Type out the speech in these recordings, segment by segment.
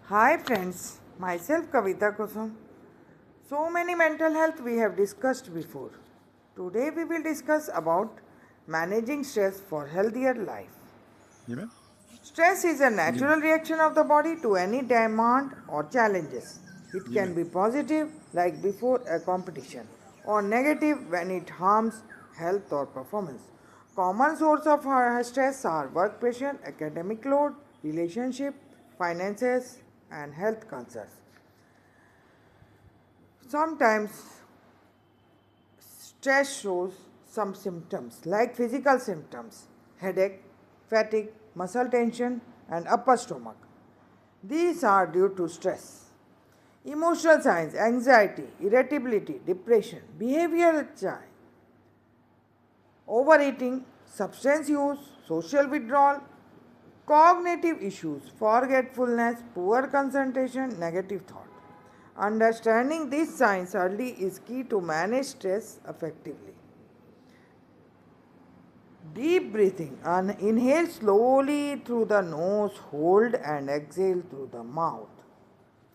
Hi friends, myself Kavita Kusum. So many mental health we have discussed before. Today we will discuss about managing stress for healthier life. Yeme? Stress is a Yeme. natural reaction of the body to any demand or challenges. It can Yeme. be positive like before a competition or negative when it harms health or performance. Common source of stress are work pressure, academic load, relationship, finances and health concerns. Sometimes stress shows some symptoms like physical symptoms, headache, fatigue, muscle tension, and upper stomach. These are due to stress. Emotional signs, anxiety, irritability, depression, behavioral signs, overeating, substance use, social withdrawal, cognitive issues, forgetfulness, poor concentration, negative thought. Understanding these signs early is key to manage stress effectively. Deep breathing. Inhale slowly through the nose, hold and exhale through the mouth.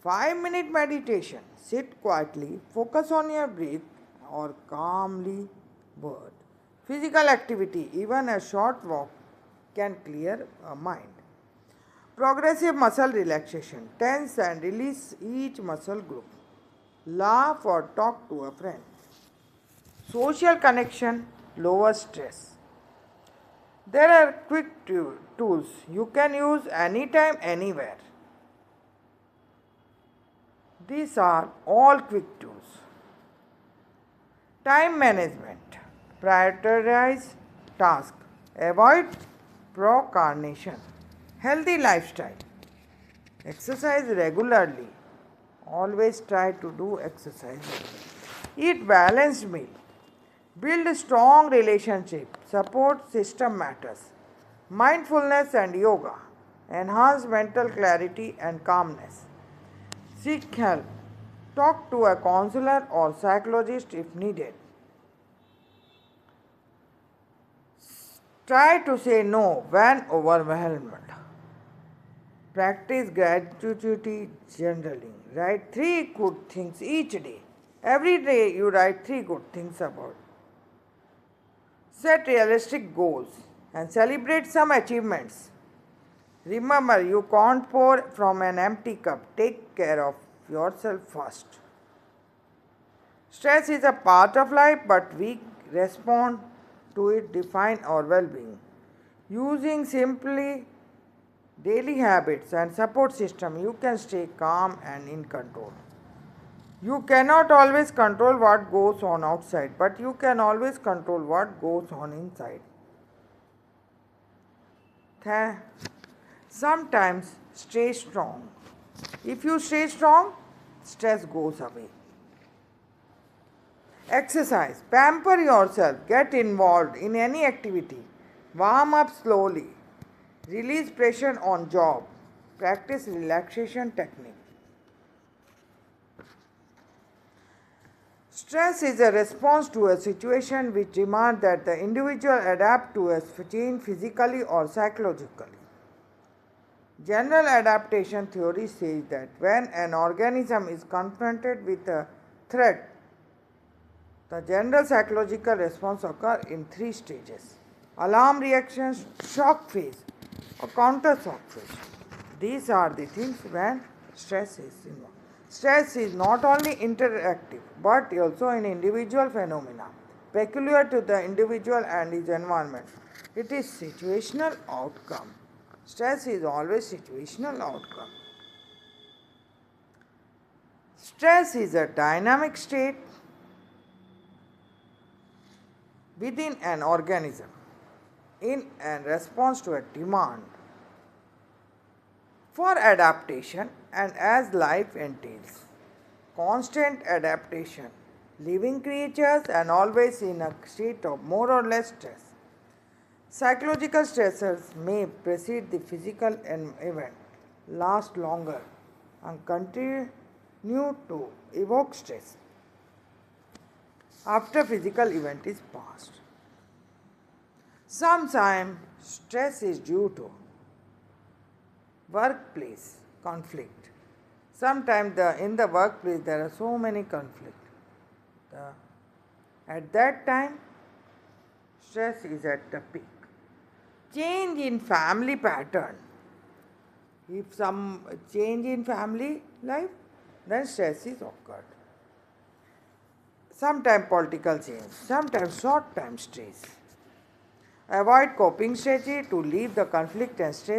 5-minute meditation. Sit quietly, focus on your breath or calmly word. Physical activity, even a short walk, can clear a mind. Progressive muscle relaxation. Tense and release each muscle group. Laugh or talk to a friend. Social connection lowers stress. There are quick tools you can use anytime, anywhere. These are all quick tools. Time management. Prioritize tasks. Avoid procrastination. Healthy lifestyle. Exercise regularly. Always try to do exercise. Eat balanced meal. Build a strong relationship. Support system matters. Mindfulness and yoga. Enhance mental clarity and calmness. Seek help. Talk to a counselor or psychologist if needed. Try to say no when overwhelmed. Practice gratitude journaling. Write 3 good things each day. Every day you write 3 good things about. Set realistic goals and celebrate some achievements. Remember, you can't pour from an empty cup. Take care of yourself first. Stress is a part of life, but we respond to it define our well being. Using simply daily habits and support system, you can stay calm and in control. You cannot always control what goes on outside, but you can always control what goes on inside. Sometimes stay strong. If you stay strong, stress goes away. Exercise. Pamper yourself. Get involved in any activity. Warm up slowly. Release pressure on job. Practice relaxation technique. Stress is a response to a situation which demands that the individual adapt to a change physically or psychologically. General adaptation theory says that when an organism is confronted with a threat, the general psychological response occurs in 3 stages: alarm reaction, shock phase, or counter shock phase. These are the things when stress is involved. Stress is not only interactive but also an individual phenomena peculiar to the individual and his environment. It is situational outcome. Stress is always situational outcome. Stress is a dynamic state within an organism in and response to a demand for adaptation and as life entails. Constant adaptation, living creatures and always in a state of more or less stress. Psychological stressors may precede the physical event, last longer, and continue to evoke stress after physical event is past. Sometimes stress is due to workplace conflict, Sometimes in the workplace there are so many conflicts. At that time, stress is at the peak. Change in family pattern. If some change in family life, then stress is occurred. Sometimes political change, sometimes short time stress. Avoid coping strategy to leave the conflict and stress